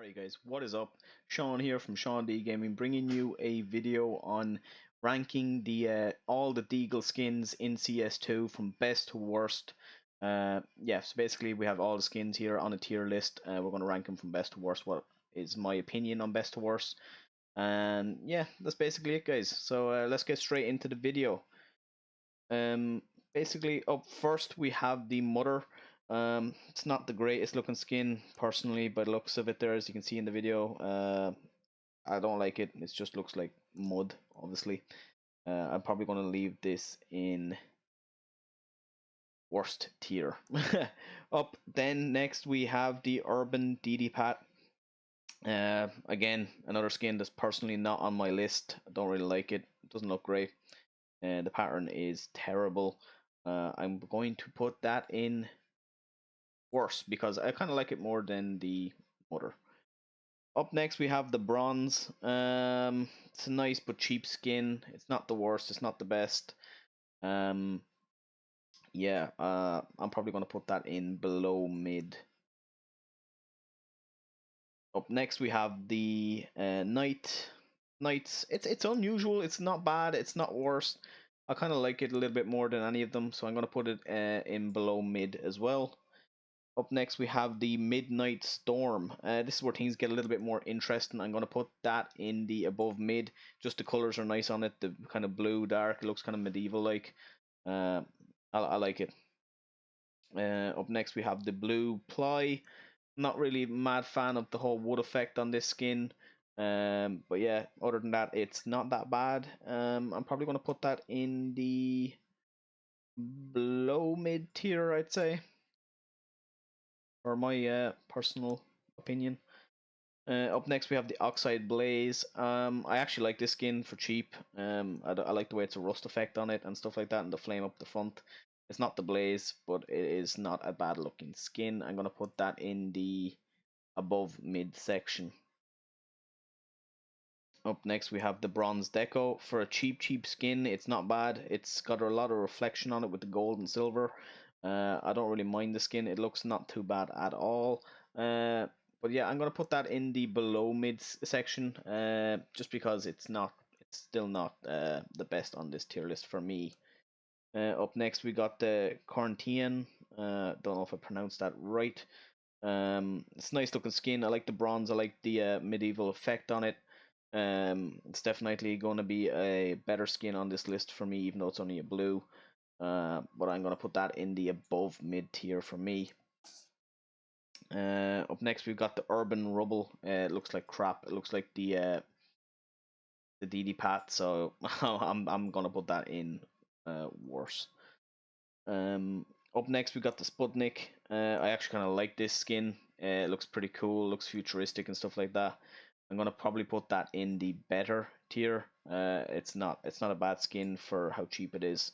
Alright guys, what is up? Sean here from Sean D Gaming, bringing you a video on ranking the all the Deagle skins in CS2 from best to worst. Yeah, so basically we have all the skins here on a tier list. We're going to rank them from best to worst. What is my opinion on best to worst? And yeah, that's basically it, guys. So let's get straight into the video. Um, Basically, up first we have the Mother. It's not the greatest looking skin personally, by the looks of it. There, as you can see in the video, I don't like it. It just looks like mud, obviously. I'm probably going to leave this in worst tier. Up then, next we have the Urban DD Pat. Again, another skin that's personally not on my list. I don't really like it. It doesn't look great. The pattern is terrible. I'm going to put that in worse because I kind of like it more than the Mother. Up next we have the Bronze. It's a nice but cheap skin. It's not the worst. It's not the best. Yeah. I'm probably going to put that in below mid. Up next we have the Knights. It's unusual. It's not bad. It's not worse. I kind of like it a little bit more than any of them, so I'm going to put it in below mid as well. Up next, we have the Midnight Storm. This is where things get a little bit more interesting. I'm going to put that in the above mid. Just the colors are nice on it. The kind of blue, dark. It looks kind of medieval-like. I like it. Up next, we have the Blue Ply. Not really mad fan of the whole wood effect on this skin. But yeah, other than that, it's not that bad. I'm probably going to put that in the below mid tier, I'd say, or my personal opinion. Up next, we have the Oxide Blaze. I actually like this skin for cheap. I like the way it's a rust effect on it and stuff like that, and the flame up the front. It's not the Blaze, but it is not a bad looking skin. I'm gonna put that in the above mid section. Up next, we have the Bronze Deco. For a cheap skin, it's not bad. It's got a lot of reflection on it with the gold and silver. I don't really mind the skin. It looks not too bad at all. But yeah, I'm gonna put that in the below mid section, just because it's still not the best on this tier list for me. Up next, we got the Corntian. Don't know if I pronounced that right. It's a nice looking skin. I like the bronze. I like the medieval effect on it. It's definitely going to be a better skin on this list for me, even though it's only a blue. But I'm going to put that in the above mid tier for me. Up next, we've got the Urban Rubble. It looks like crap. It looks like the DD Pat, so I'm gonna put that in worse. Up next, we got the Sputnik. I actually kind of like this skin. It looks pretty cool. Looks futuristic and stuff like that. I'm gonna probably put that in the better tier. It's not a bad skin for how cheap it is.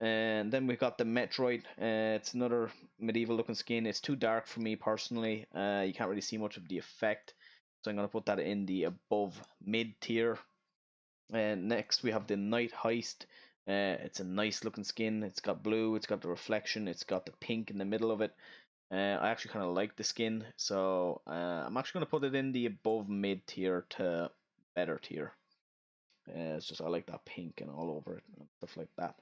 And then we've got the Metroid. It's another medieval looking skin. It's too dark for me personally. You can't really see much of the effect, so I'm gonna put that in the above mid tier. And next we have the Night Heist. It's a nice looking skin. It's got blue. It's got the reflection. It's got the pink in the middle of it. I actually kind of like the skin, so I'm actually going to put it in the above mid tier to better tier. It's just I like that pink and all over it and stuff like that.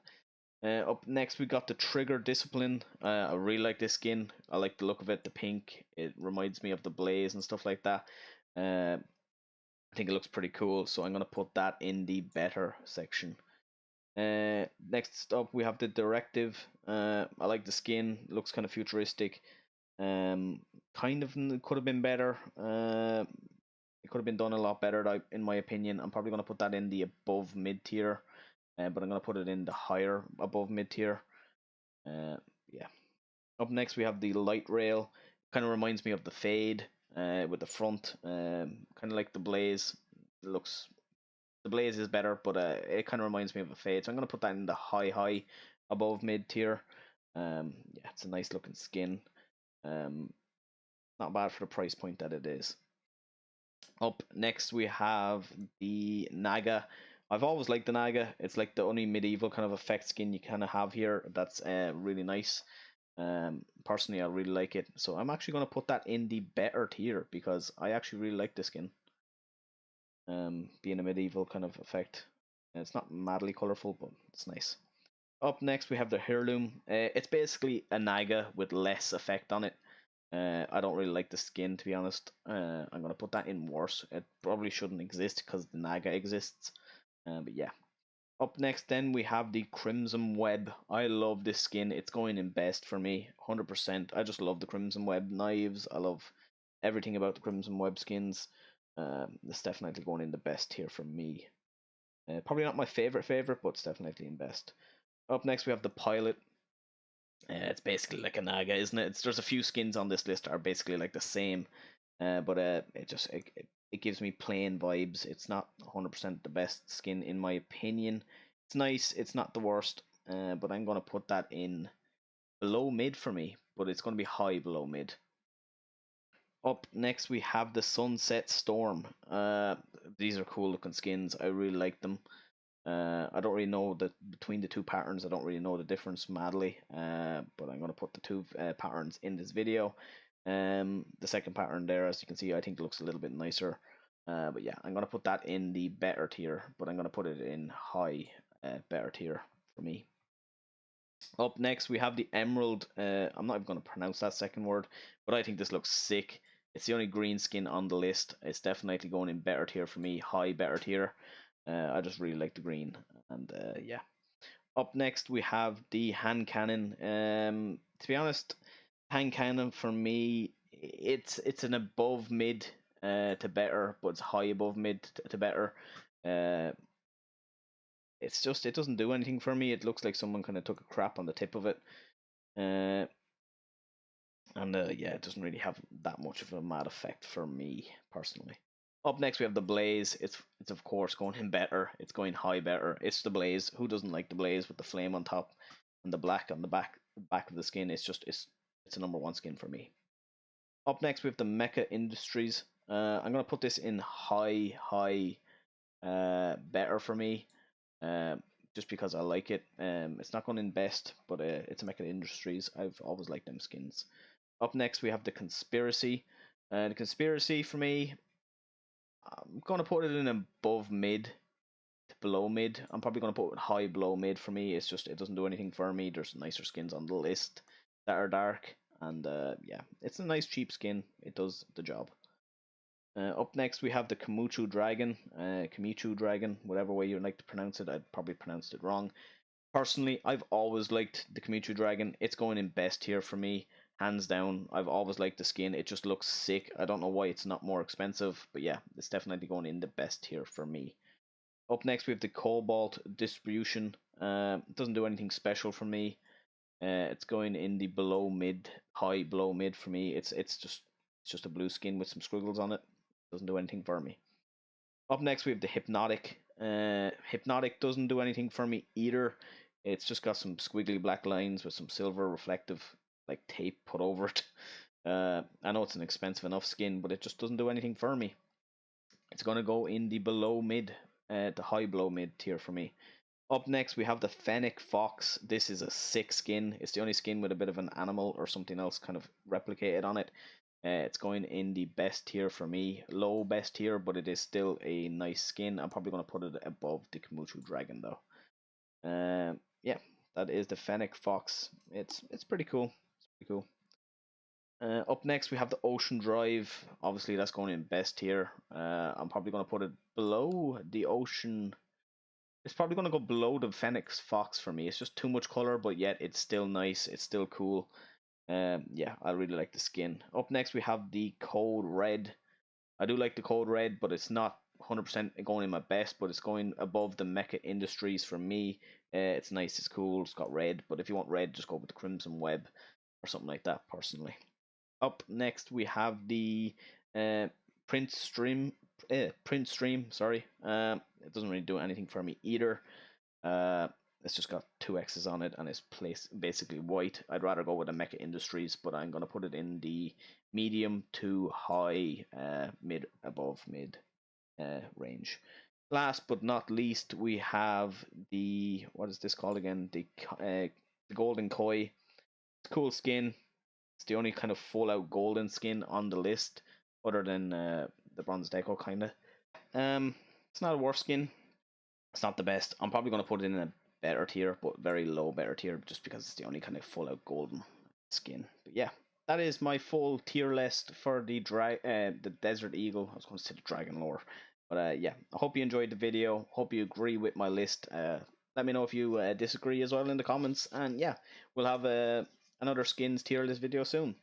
Up next, we got the Trigger Discipline. I really like this skin. I like the look of it, the pink. It reminds me of the Blaze and stuff like that. I think it looks pretty cool, so I'm going to put that in the better section. Next up, we have the Directive. I like the skin. It looks kind of futuristic. Kind of could have been better. It could have been done a lot better, in my opinion. I'm probably going to put that in the above mid tier, but I'm going to put it in the higher above mid tier. Yeah. Up next, we have the Light Rail. Kind of reminds me of the Fade with the front, kind of like the Blaze. It looks the Blaze is better, but it kind of reminds me of a Fade. So I'm going to put that in the high above mid tier. Yeah, it's a nice looking skin. Not bad for the price point that it is. Up next, we have the Naga. I've always liked the Naga. It's like the only medieval kind of effect skin you kind of have here. That's really nice. Personally, I really like it, so I'm actually going to put that in the better tier because I actually really like this skin. Being a medieval kind of effect. It's not madly colorful, but it's nice. Up next, we have the Heirloom. It's basically a Naga with less effect on it. I don't really like the skin, to be honest. I'm going to put that in worse. It probably shouldn't exist because the Naga exists. But yeah. Up next, then, we have the Crimson Web. I love this skin. It's going in best for me, 100%. I just love the Crimson Web knives. I love everything about the Crimson Web skins. It's definitely going in the best here for me. Probably not my favorite, but it's definitely in best. Up next, we have the Pilot. It's basically like a Naga, isn't it? There's a few skins on this list that are basically like the same, but it gives me plain vibes. It's not 100% the best skin in my opinion. It's nice. It's not the worst, but I'm gonna put that in below mid for me. But it's gonna be high below mid. Up next, we have the Sunset Storm. These are cool looking skins. I really like them. I don't really know that between the two patterns. I don't really know the difference madly, but I'm going to put the two patterns in this video. The second pattern there, as you can see, I think looks a little bit nicer. But yeah, I'm going to put that in the better tier, but I'm going to put it in high better tier for me. Up next, we have the Emerald. I'm not even going to pronounce that second word, but I think this looks sick. It's the only green skin on the list. It's definitely going in better tier for me, high better tier. I just really like the green, and yeah. Up next, we have the hand cannon. To be honest, hand cannon for me, it's an above mid to better, but it's high above mid to better. Uh, it's just it doesn't do anything for me. It looks like someone kind of took a crap on the tip of it. Uh, and yeah, it doesn't really have that much of a mad effect for me personally. Up next, we have the Blaze. It's of course going in better. It's going high better. It's the Blaze. Who doesn't like the Blaze with the flame on top and the black on the back of the skin? It's a number one skin for me. Up next, we have the Mecha Industries. I'm gonna put this in high better for me. Uh, just because I like it. It's not going in best, but it's a Mecha Industries. I've always liked them skins. Up next, we have the Conspiracy. The Conspiracy for me, I'm going to put it in above mid to below mid. I'm probably going to put it high below mid for me. It's just, it doesn't do anything for me. There's nicer skins on the list that are dark. And yeah, it's a nice cheap skin. It does the job. Up next, we have the Kamichu Dragon, whatever way you like to pronounce it. I'd probably pronounced it wrong. Personally, I've always liked the Kamichu Dragon. It's going in best here for me, hands down. I've always liked the skin. It just looks sick. I don't know why it's not more expensive, but yeah, it's definitely going in the best tier for me. Up next, we have the Cobalt Distribution. It doesn't do anything special for me. It's going in the below mid, high below mid for me. It's just a blue skin with some squiggles on it. Doesn't do anything for me. Up next, we have the Hypnotic. Hypnotic doesn't do anything for me either. It's just got some squiggly black lines with some silver reflective like tape put over it. I know it's an expensive enough skin, but it just doesn't do anything for me. It's gonna go in the below mid, the high below mid tier for me. Up next, we have the Fennec Fox. This is a sick skin. It's the only skin with a bit of an animal or something else kind of replicated on it. It's going in the best tier for me. Low best tier, but it is still a nice skin. I'm probably going to put it above the Kamuchu Dragon, though. Yeah, that is the Fennec Fox. It's pretty cool. It's pretty cool. Up next, we have the Ocean Drive. Obviously, that's going in best tier. I'm probably going to put it below the Ocean. It's probably going to go below the Phoenix Fox for me. It's just too much color, but yet it's still nice. It's still cool. Yeah, I really like the skin. Up next, we have the Code Red. I do like the Code Red, but it's not 100% going in my best, but it's going above the Mecha Industries for me. It's nice, it's cool, it's got red, but if you want red, just go with the Crimson Web or something like that, personally. Up next, we have the uh, Prince Stream. Prince Stream, sorry. It doesn't really do anything for me either. Uh, it's just got two X's on it and it's placed basically white. I'd rather go with the Mecha Industries, but I'm gonna put it in the medium to high, mid above mid range. Last but not least, we have the what is this called again? The Golden Koi. It's a cool skin. It's the only kind of full out golden skin on the list, other than the bronze deco kind of. It's not a worse skin. It's not the best. I'm probably going to put it in a better tier, but very low better tier, just because it's the only kind of full out golden skin. But yeah, that is my full tier list for the Desert Eagle. I was going to say the Dragon Lore, but yeah, I hope you enjoyed the video. Hope you agree with my list. Let me know if you disagree as well in the comments, and yeah, we'll have another skins tier list video soon.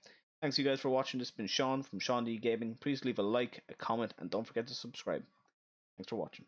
Thanks you guys for watching. This has been Sean from Sean D Gaming. Please leave a like, a comment, and don't forget to subscribe. Thanks for watching.